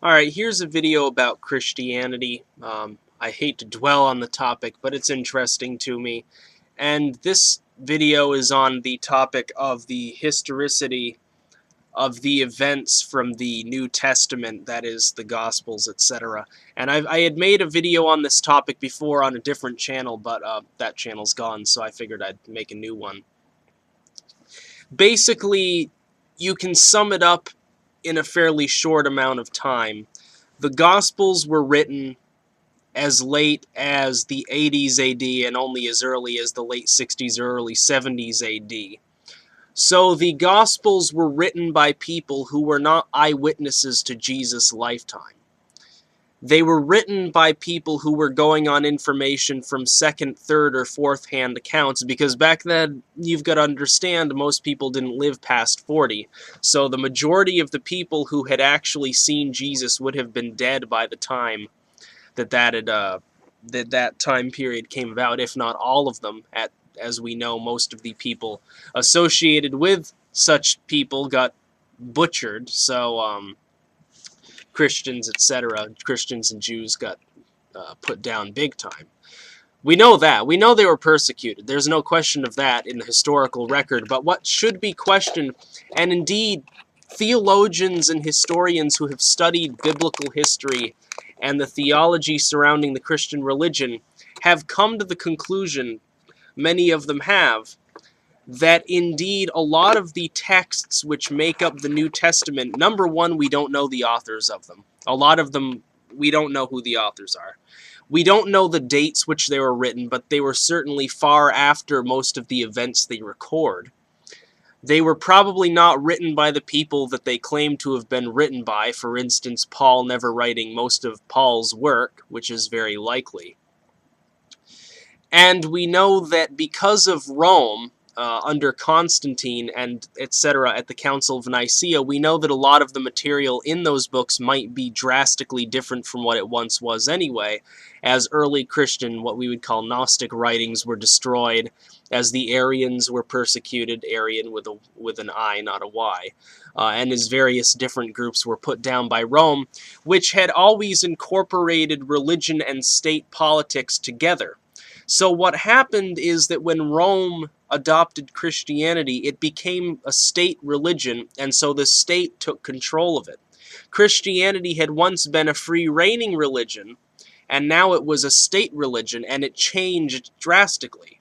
Alright, here's a video about Christianity. I hate to dwell on the topic, but it's interesting to me. And this video is on the topic of the historicity of the events from the New Testament, that is, the Gospels, etc. And I had made a video on this topic before on a different channel, but that channel's gone, so I figured I'd make a new one. Basically, you can sum it up in a fairly short amount of time. The Gospels were written as late as the 80s AD and only as early as the late 60s or early 70s AD. So the Gospels were written by people who were not eyewitnesses to Jesus' lifetime. They were written by people who were going on information from second, third, or fourth-hand accounts, because back then, you've got to understand, most people didn't live past 40. So the majority of the people who had actually seen Jesus would have been dead by the time that time period came about, if not all of them. As we know, most of the people associated with such people got butchered, so Christians, etc., Christians and Jews got put down big time. We know that. We know they were persecuted. There's no question of that in the historical record. But what should be questioned, and indeed theologians and historians who have studied biblical history and the theology surrounding the Christian religion have come to the conclusion, many of them have, that indeed a lot of the texts which make up the New Testament, number one, we don't know the authors of them. A lot of them, we don't know who the authors are. We don't know the dates which they were written, but they were certainly far after most of the events they record. They were probably not written by the people that they claim to have been written by, for instance, Paul never writing most of Paul's work, which is very likely. And we know that because of Rome, under Constantine and etc. at the Council of Nicaea, we know that a lot of the material in those books might be drastically different from what it once was anyway, as early Christian, what we would call Gnostic writings, were destroyed, as the Arians were persecuted, Arian with an I, not a Y, and as various different groups were put down by Rome, which had always incorporated religion and state politics together. So what happened is that when Rome adopted Christianity, it became a state religion, and so the state took control of it. Christianity had once been a free-reigning religion, and now it was a state religion, and it changed drastically.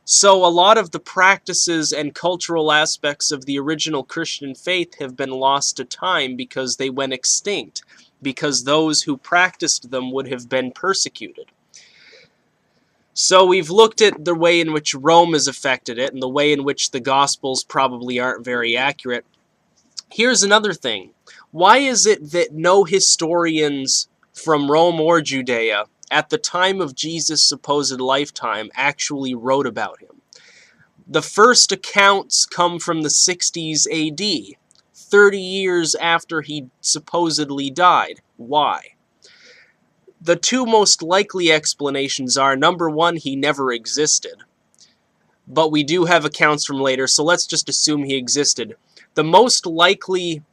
So a lot of the practices and cultural aspects of the original Christian faith have been lost to time because they went extinct, because those who practiced them would have been persecuted. So we've looked at the way in which Rome has affected it and the way in which the Gospels probably aren't very accurate. Here's another thing. Why is it that no historians from Rome or Judea at the time of Jesus' supposed lifetime actually wrote about him? The first accounts come from the 60s AD, 30 years after he supposedly died. Why? The two most likely explanations are, number one, he never existed. But we do have accounts from later, so let's just assume he existed. The most likely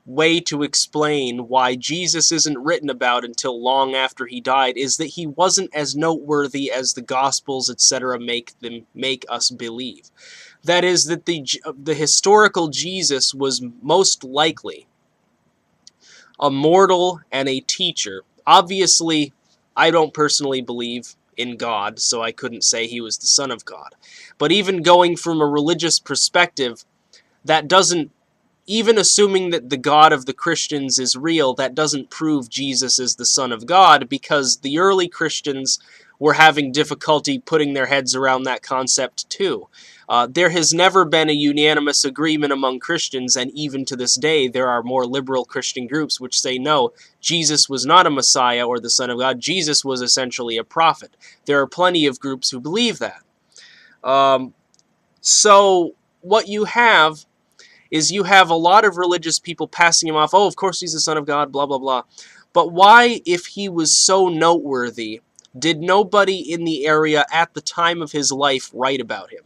way to explain why Jesus isn't written about until long after he died is that he wasn't as noteworthy as the Gospels, etc., make us believe. That is, that the historical Jesus was most likely a mortal and a teacher. Obviously, I don't personally believe in God, so I couldn't say he was the Son of God. But even going from a religious perspective, that doesn't, even assuming that the God of the Christians is real, that doesn't prove Jesus is the Son of God, because the early Christians were having difficulty putting their heads around that concept too. There has never been a unanimous agreement among Christians, and even to this day, there are more liberal Christian groups which say, no, Jesus was not a Messiah or the Son of God. Jesus was essentially a prophet. There are plenty of groups who believe that. So what you have is you have a lot of religious people passing him off, oh, of course he's the Son of God, blah, blah, blah. But why, if he was so noteworthy, did nobody in the area at the time of his life write about him?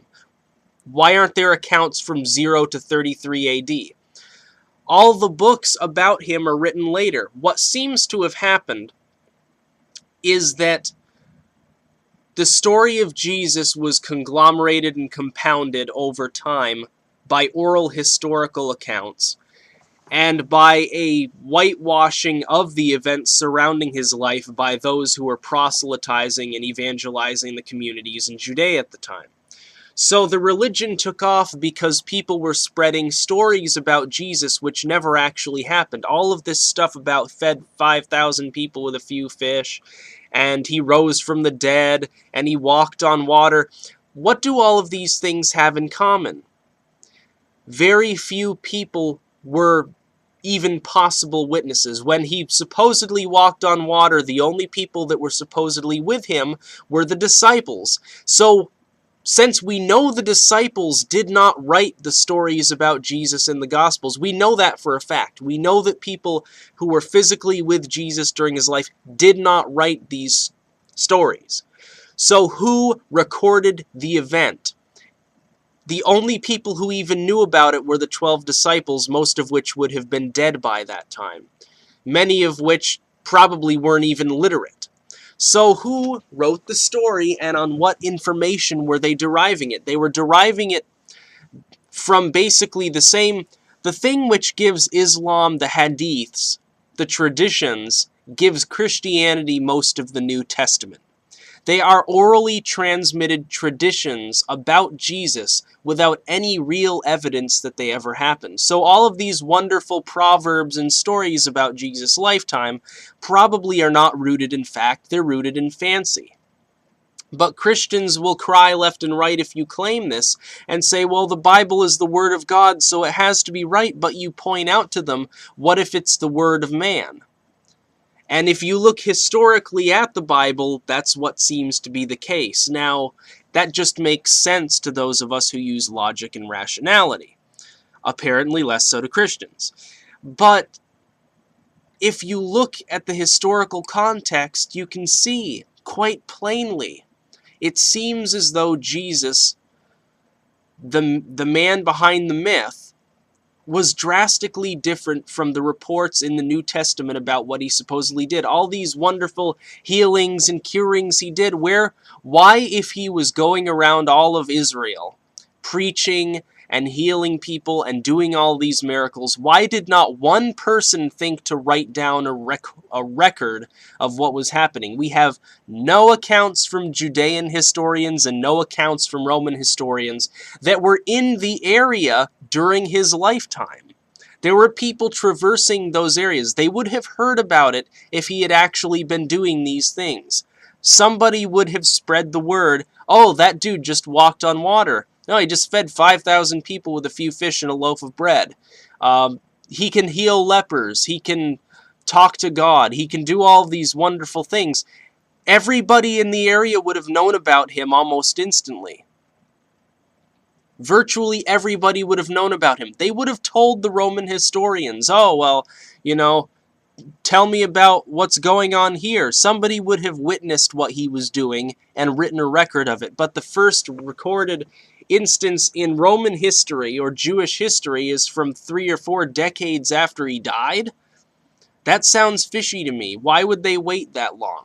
Why aren't there accounts from 0 to 33 AD? All the books about him are written later. What seems to have happened is that the story of Jesus was conglomerated and compounded over time by oral historical accounts and by a whitewashing of the events surrounding his life by those who were proselytizing and evangelizing the communities in Judea at the time. So the religion took off because people were spreading stories about Jesus which never actually happened. All of this stuff about fed 5,000 people with a few fish, and he rose from the dead, and he walked on water. What do all of these things have in common? Very few people were even possible witnesses. When he supposedly walked on water, the only people that were supposedly with him were the disciples. So since we know the disciples did not write the stories about Jesus in the Gospels, we know that for a fact. We know that people who were physically with Jesus during his life did not write these stories. So who recorded the event? The only people who even knew about it were the 12 disciples, most of which would have been dead by that time. Many of which probably weren't even literate. So who wrote the story, and on what information were they deriving it? They were deriving it from basically the thing which gives Islam the hadiths, the traditions, gives Christianity most of the New Testament. They are orally transmitted traditions about Jesus without any real evidence that they ever happened. So all of these wonderful proverbs and stories about Jesus' lifetime probably are not rooted in fact, they're rooted in fancy. But Christians will cry left and right if you claim this and say, well, the Bible is the Word of God, so it has to be right, but you point out to them, what if it's the Word of man? And if you look historically at the Bible, that's what seems to be the case. Now, that just makes sense to those of us who use logic and rationality. Apparently less so to Christians. But if you look at the historical context, you can see quite plainly, it seems as though Jesus, the man behind the myth, was drastically different from the reports in the New Testament about what he supposedly did. All these wonderful healings and curings he did, why, if he was going around all of Israel, preaching and healing people and doing all these miracles, why did not one person think to write down a record of what was happening? We have no accounts from Judean historians and no accounts from Roman historians that were in the area during his lifetime. There were people traversing those areas. They would have heard about it if he had actually been doing these things. Somebody would have spread the word, oh, that dude just walked on water. No, he just fed 5,000 people with a few fish and a loaf of bread. He can heal lepers. He can talk to God. He can do all these wonderful things. Everybody in the area would have known about him almost instantly. Virtually everybody would have known about him. They would have told the Roman historians, oh, well, tell me about what's going on here. Somebody would have witnessed what he was doing and written a record of it. But the first recorded instance in Roman history or Jewish history is from 3 or 4 decades after he died. That sounds fishy to me. Why would they wait that long?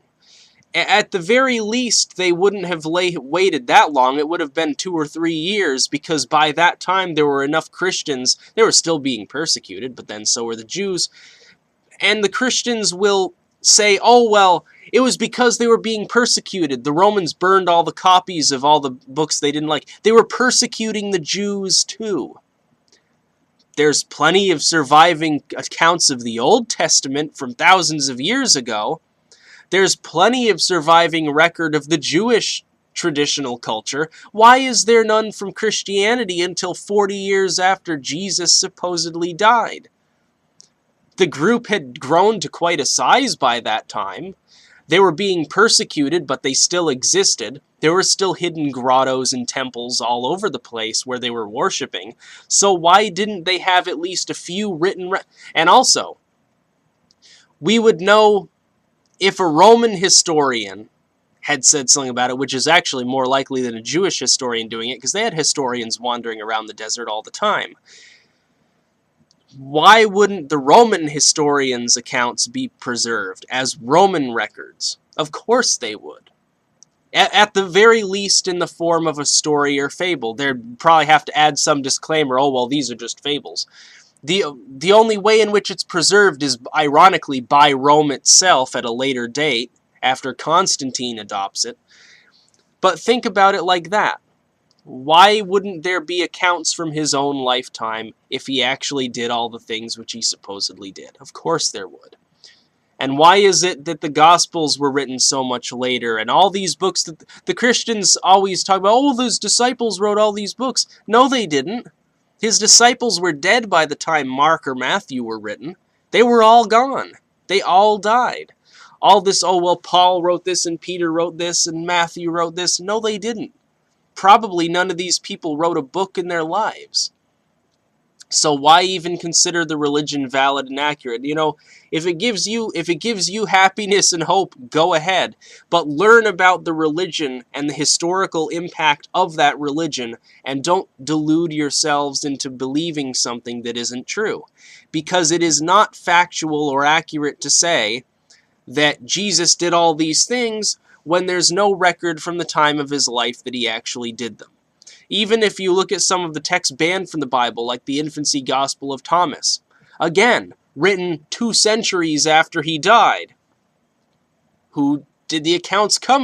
At the very least, they wouldn't have waited that long. It would have been 2 or 3 years, because by that time there were enough Christians. They were still being persecuted, but then so were the Jews. And the Christians will say, oh, well, it was because they were being persecuted. The Romans burned all the copies of all the books they didn't like. They were persecuting the Jews too. There's plenty of surviving accounts of the Old Testament from thousands of years ago. There's plenty of surviving record of the Jewish traditional culture. Why is there none from Christianity until 40 years after Jesus supposedly died? The group had grown to quite a size by that time. They were being persecuted, but they still existed. There were still hidden grottos and temples all over the place where they were worshipping. So why didn't they have at least a few written... And also, we would know if a Roman historian had said something about it, which is actually more likely than a Jewish historian doing it, because they had historians wandering around the desert all the time. Why wouldn't the Roman historians' accounts be preserved as Roman records? Of course they would. At the very least in the form of a story or fable. They'd probably have to add some disclaimer, oh, well, these are just fables. The only way in which it's preserved is, ironically, by Rome itself at a later date, after Constantine adopts it. But think about it like that. Why wouldn't there be accounts from his own lifetime if he actually did all the things which he supposedly did? Of course there would. And why is it that the Gospels were written so much later, and all these books that the Christians always talk about, oh, those disciples wrote all these books. No, they didn't. His disciples were dead by the time Mark or Matthew were written. They were all gone. They all died. All this, oh, well, Paul wrote this, and Peter wrote this, and Matthew wrote this. No, they didn't. Probably none of these people wrote a book in their lives. So why even consider the religion valid and accurate? You know, if it gives you happiness and hope, go ahead. But learn about the religion and the historical impact of that religion, and don't delude yourselves into believing something that isn't true. Because it is not factual or accurate to say that Jesus did all these things when there's no record from the time of his life that he actually did them. Even if you look at some of the texts banned from the Bible, like the Infancy Gospel of Thomas, again, written 2 centuries after he died, who did the accounts come